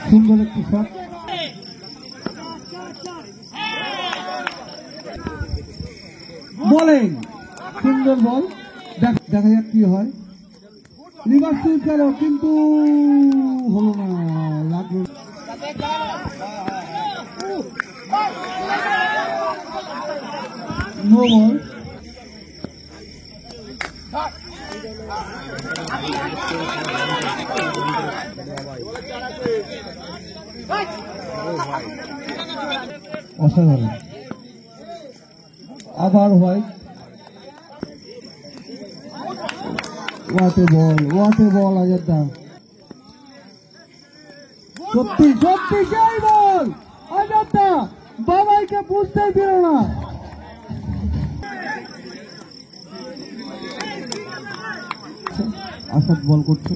সুন্দর একটি শট, বলেন সুন্দর বল, দেখা যাক কি হয়। রিভার্স সুইপ গেল কিন্তু হলো না, লাগলো নো বল। অসাধারণ, আবার হোয়াইট। ওয়াটে বল আজাদা, সত্যি সেই বল আজাদা, বাবাইকে বুঝতে দিল না। আসাদ বল করছে,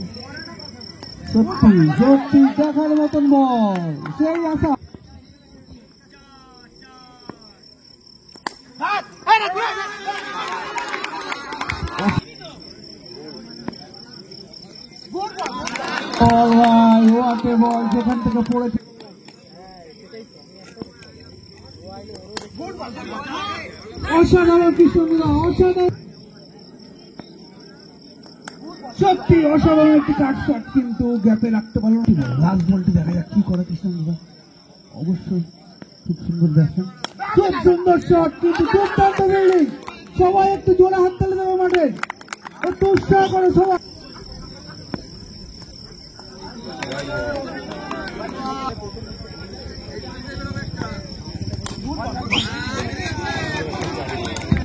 সত্যি দেখার মতন বল, সেই আসাদ। বল যেখান থেকে পড়েছে, অসাধারণ কৃষ্ণা, অসাধারণ, সত্যি অসাধারণ একটি কাট শট, কিন্তু গ্যাপে রাখতে পারল না। লাস্ট বলটি দেখা যাক কি করে কৃষ্ণা, অবশ্যই খুব সুন্দর দেখেন, খুব সুন্দর শট, কিন্তু দুর্দান্ত ফিল্ডিং। সবাই একটু জোরে হাত তালি দেবে মাঠে, একটু উৎসাহ করে সবাই।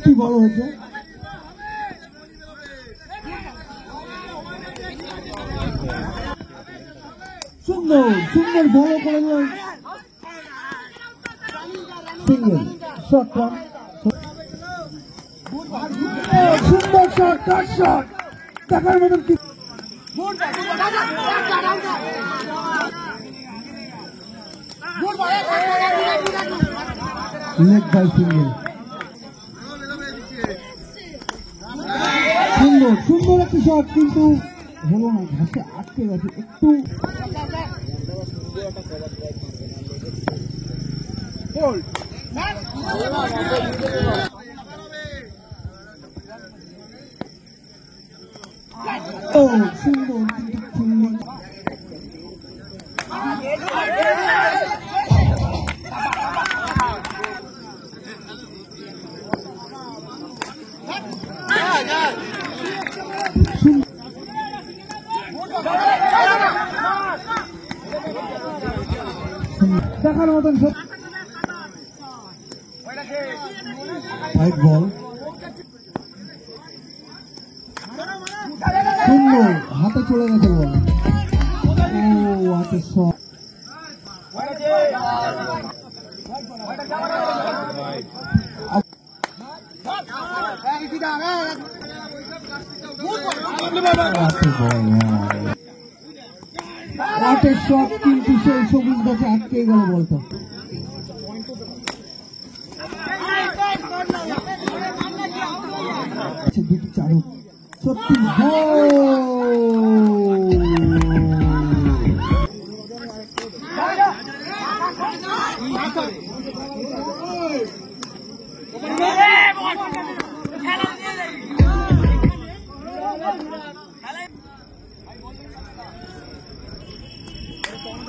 কি বড় হয়েছে, সুন্দর বড় করে সিঙ্গেল শট, সুন্দর শট, কাট শট, দেখার মতন কি লেগ বাই সিঙ্গেল। সুন্দর একটি শট, কিন্তু হলো না, ঘাসে আটকে গেছে একটু। সুন্দর দেখার মতন হোয়াইট বল, সুন্দর হাতে চলে গেছে বল, হাতে শট, হাতের শট, কিন্তু সেই সবুজ গাছে আটকে গেল বলটা। দুটি চারু, সত্যি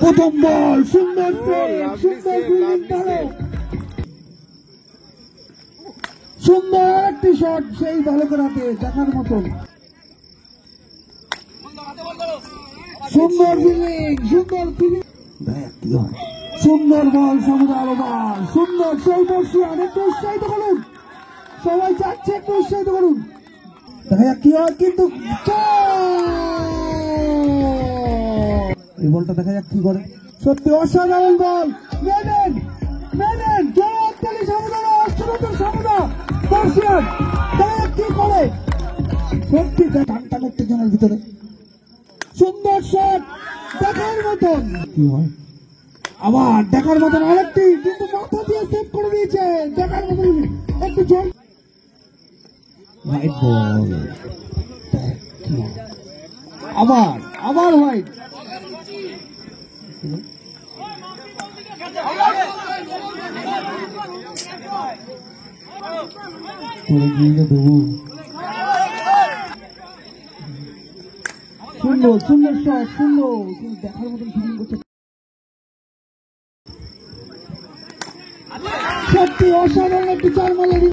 প্রথম বল, সুন্দর সুন্দর একটি শট, সেই বালকের হাতে, দেখার মতন সুন্দর ফিল্ডিং, সুন্দর বল, সমুদ্র বল, সুন্দর সেই বর্ষিয়ান, একটু উৎসাহিত করুন, সবাই চাচ্ছে একটু উৎসাহিত করুন, দেখা যাক কি হয়, কিন্তু এই বলটা দেখা যাক কি করে, সত্যি অসাধারণ বল, মেডেন বর্ষিয়ান, দেখা যাক কি করে, সত্যি টান উত্তেজনার ভিতরে, সুন্দর শট, দেখার মতন কি হয়, আবার দেখার মতন আরেকটি, কিন্তু মাথা দিয়ে সেভ করে দিয়েছে, দেখার মতন একটু জল, হোয়াইট বল, আবার হোয়াইট। দেবো সুন্দর সুন্দর শট, সুন্দর দেখার মতন ফিলিং করছে, সত্যি অসাধারণ একটি চার মালের।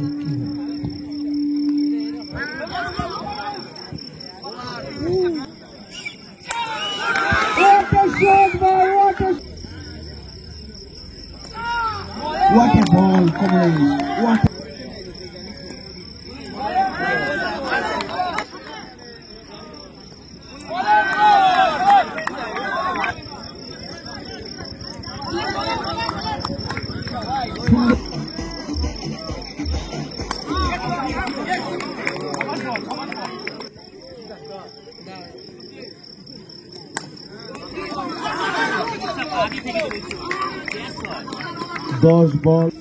What a ball, comrades! What a... Those balls.